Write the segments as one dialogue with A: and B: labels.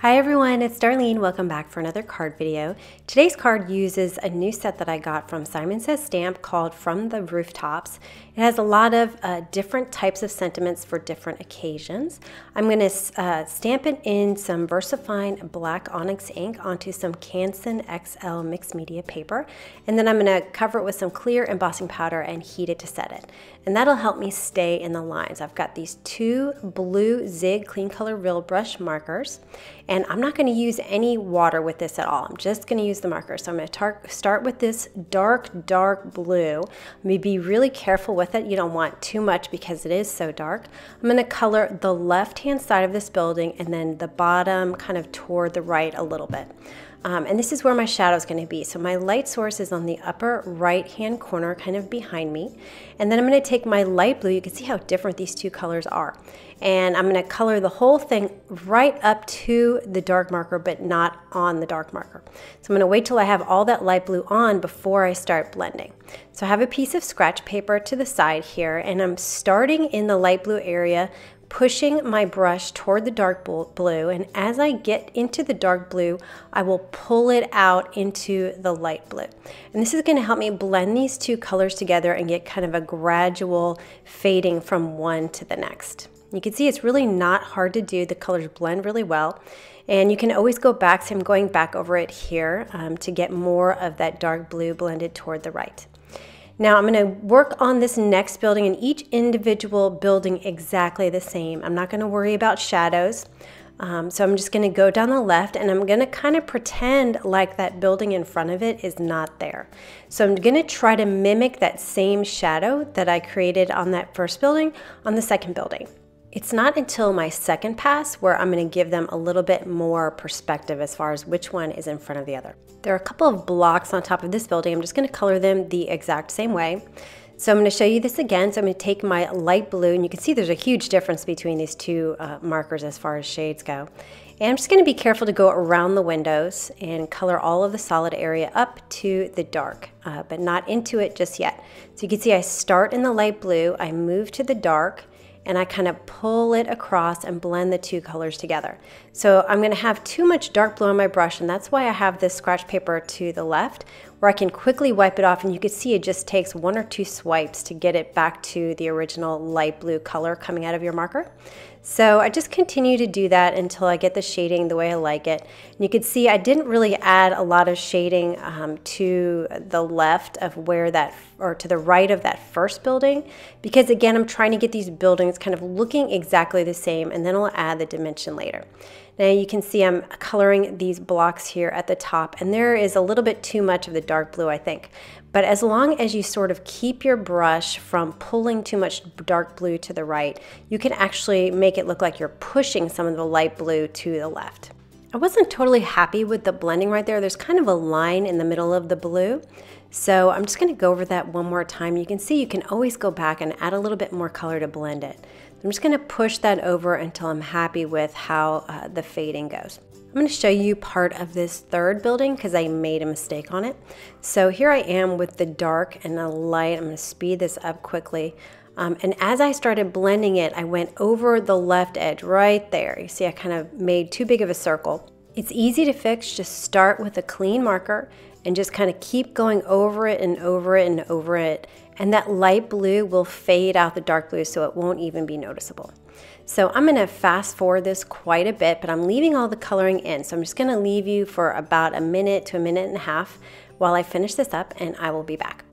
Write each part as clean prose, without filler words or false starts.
A: Hi everyone, it's Darlene. Welcome back for another card video. Today's card uses a new set that I got from Simon Says Stamp called From the Rooftops. It has a lot of different types of sentiments for different occasions. I'm going to stamp it in some VersaFine black onyx ink onto some Canson XL mixed media paper, and then I'm going to cover it with some clear embossing powder and heat it to set it. And that'll help me stay in the lines. I've got these two blue Zig Clean Color Real Brush markers, and I'm not going to use any water with this at all. I'm just going to use the marker. So I'm going to start with this dark blue. Let me be really careful with it. You don't want too much because it is so dark. I'm going to color the left-hand side of this building and then the bottom kind of toward the right a little bit. And this is where my shadow is going to be. So my light source is on the upper right-hand corner, kind of behind me. And then I'm going to take my light blue. You can see how different these two colors are. And I'm going to color the whole thing right up to the dark marker, but not on the dark marker. So I'm going to wait till I have all that light blue on before I start blending. So I have a piece of scratch paper to the side here, and I'm starting in the light blue area, pushing my brush toward the dark blue, and as I get into the dark blue, I will pull it out into the light blue. And this is going to help me blend these two colors together and get kind of a gradual fading from one to the next. You can see it's really not hard to do. The colors blend really well, and you can always go back. So I'm going back over it here to get more of that dark blue blended toward the right. Now I'm going to work on this next building, and each individual building exactly the same. I'm not going to worry about shadows. So I'm just going to go down the left, and I'm going to kind of pretend like that building in front of it is not there. So I'm going to try to mimic that same shadow that I created on that first building on the second building. It's not until my second pass where I'm going to give them a little bit more perspective as far as which one is in front of the other. There are a couple of blocks on top of this building. I'm just going to color them the exact same way. So I'm going to show you this again. So I'm going to take my light blue, and you can see there's a huge difference between these two markers as far as shades go. And I'm just going to be careful to go around the windows and color all of the solid area up to the dark, but not into it just yet. So you can see I start in the light blue, I move to the dark, and I kind of pull it across and blend the two colors together. So I'm going to have too much dark blue on my brush, and that's why I have this scratch paper to the left, where I can quickly wipe it off, and you can see it just takes one or two swipes to get it back to the original light blue color coming out of your marker. So I just continue to do that until I get the shading the way I like it. And you can see I didn't really add a lot of shading to the left of where that, or to the right of that first building, because again, I'm trying to get these buildings kind of looking exactly the same, and then I'll add the dimension later. Now you can see I'm coloring these blocks here at the top, and there is a little bit too much of the dark blue, I think. But as long as you sort of keep your brush from pulling too much dark blue to the right, you can actually make it look like you're pushing some of the light blue to the left. I wasn't totally happy with the blending right there. There's kind of a line in the middle of the blue. So I'm just going to go over that one more time. You can see you can always go back and add a little bit more color to blend it. I'm just going to push that over until I'm happy with how the fading goes. I'm going to show you part of this third building because I made a mistake on it. So here I am with the dark and the light. I'm going to speed this up quickly. And as I started blending it, I went over the left edge right there. You see I kind of made too big of a circle. It's easy to fix. Just start with a clean marker and just kind of keep going over it and over it and over it. And that light blue will fade out the dark blue, so it won't even be noticeable. So I'm going to fast forward this quite a bit, but I'm leaving all the coloring in. So I'm just going to leave you for about a minute to a minute and a half while I finish this up, and I will be back.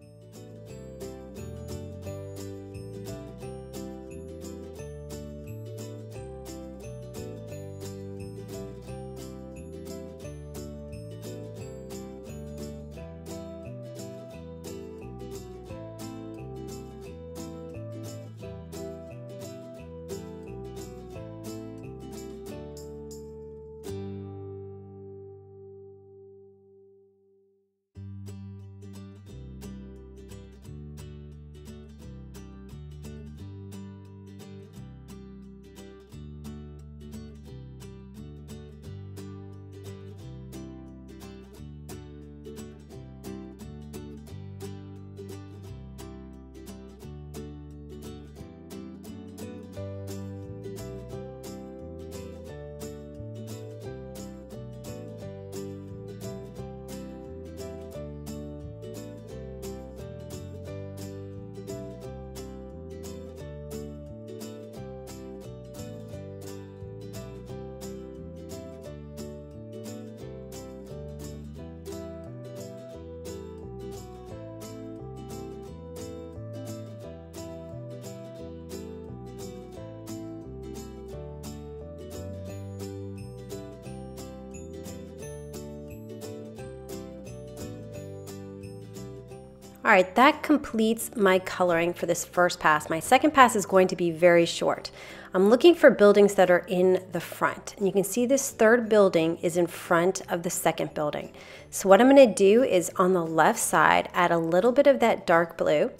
A: All right, that completes my coloring for this first pass. My second pass is going to be very short. I'm looking for buildings that are in the front. And you can see this third building is in front of the second building. So what I'm going to do is on the left side, add a little bit of that dark blue.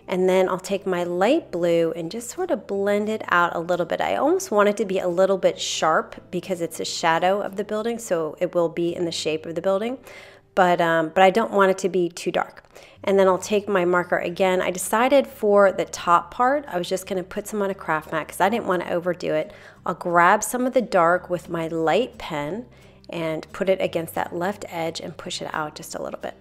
A: And then I'll take my light blue and just sort of blend it out a little bit. I almost want it to be a little bit sharp because it's a shadow of the building, so it will be in the shape of the building. But I don't want it to be too dark. And then I'll take my marker again. I decided for the top part, I was just gonna put some on a craft mat because I didn't want to overdo it. I'll grab some of the dark with my light pen and put it against that left edge and push it out just a little bit.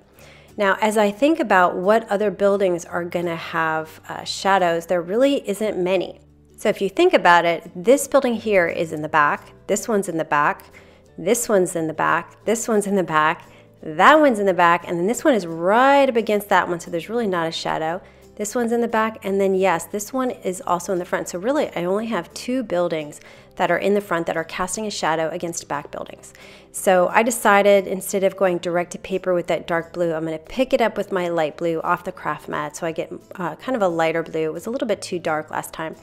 A: Now, as I think about what other buildings are gonna have shadows, there really isn't many. So if you think about it, this building here is in the back, this one's in the back, this one's in the back, this one's in the back, that one's in the back, and then this one is right up against that one, so there's really not a shadow. This one's in the back, and then yes, this one is also in the front. So really, I only have two buildings that are in the front that are casting a shadow against back buildings. So I decided instead of going direct to paper with that dark blue, I'm gonna pick it up with my light blue off the craft mat, so I get kind of a lighter blue. It was a little bit too dark last time.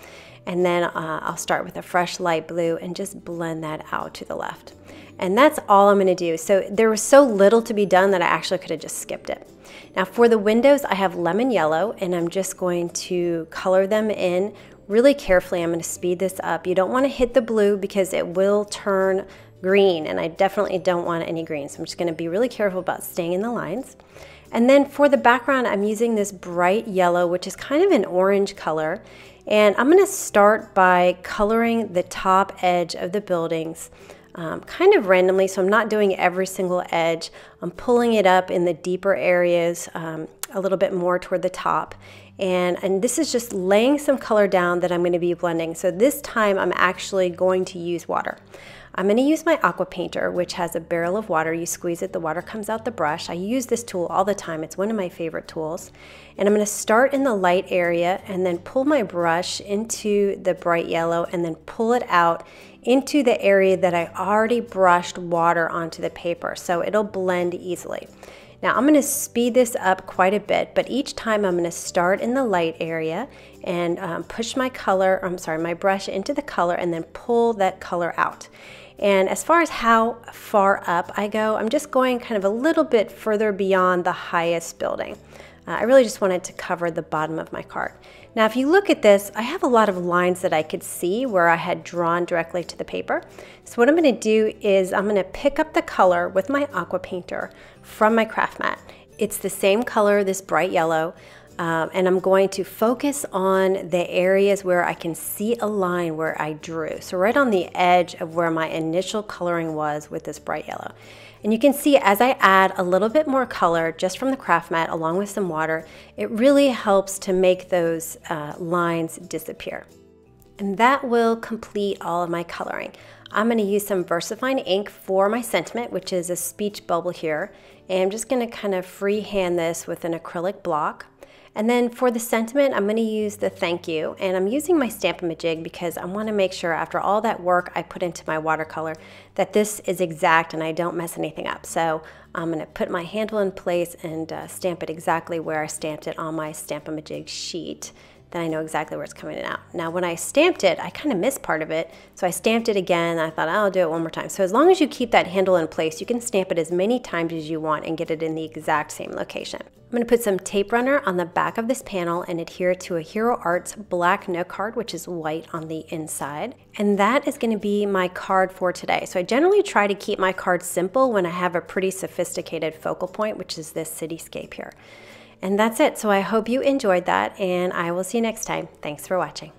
A: And then I'll start with a fresh light blue and just blend that out to the left. And that's all I'm gonna do. So there was so little to be done that I actually could have just skipped it. Now for the windows, I have lemon yellow, and I'm just going to color them in really carefully. I'm gonna speed this up. You don't wanna hit the blue because it will turn green, and I definitely don't want any green. So I'm just gonna be really careful about staying in the lines. And then for the background, I'm using this bright yellow, which is kind of an orange color. And I'm gonna start by coloring the top edge of the buildings kind of randomly, so I'm not doing every single edge. I'm pulling it up in the deeper areas a little bit more toward the top. And this is just laying some color down that I'm going to be blending. So this time I'm actually going to use water. I'm going to use my aqua painter, which has a barrel of water. You squeeze it, the water comes out the brush. I use this tool all the time. It's one of my favorite tools. And I'm going to start in the light area and then pull my brush into the bright yellow and then pull it out into the area that I already brushed water onto the paper, so it'll blend easily. Now I'm going to speed this up quite a bit, but each time I'm going to start in the light area and push my brush into the color and then pull that color out. And as far as how far up I go, I'm just going kind of a little bit further beyond the highest building. I really just wanted to cover the bottom of my card. Now if you look at this, I have a lot of lines that I could see where I had drawn directly to the paper. So what I'm going to do is I'm going to pick up the color with my aqua painter from my craft mat. It's the same color, this bright yellow, and I'm going to focus on the areas where I can see a line where I drew. So right on the edge of where my initial coloring was with this bright yellow. And you can see as I add a little bit more color just from the craft mat along with some water, it really helps to make those lines disappear. And that will complete all of my coloring. I'm going to use some VersaFine ink for my sentiment, which is a speech bubble here. And I'm just going to kind of freehand this with an acrylic block. And then for the sentiment, I'm going to use the thank you, and I'm using my Stamp-A-Majig because I want to make sure after all that work I put into my watercolor that this is exact and I don't mess anything up. So I'm going to put my handle in place and stamp it exactly where I stamped it on my Stamp-A-Majig sheet. Then I know exactly where it's coming out. Now when I stamped it, I kind of missed part of it, so I stamped it again. I thought I'll do it one more time. So as long as you keep that handle in place, you can stamp it as many times as you want and get it in the exact same location. I'm going to put some tape runner on the back of this panel and adhere to a Hero Arts black note card, which is white on the inside. And that is going to be my card for today. So I generally try to keep my cards simple when I have a pretty sophisticated focal point, which is this cityscape here. And that's it. So I hope you enjoyed that, and I will see you next time. Thanks for watching.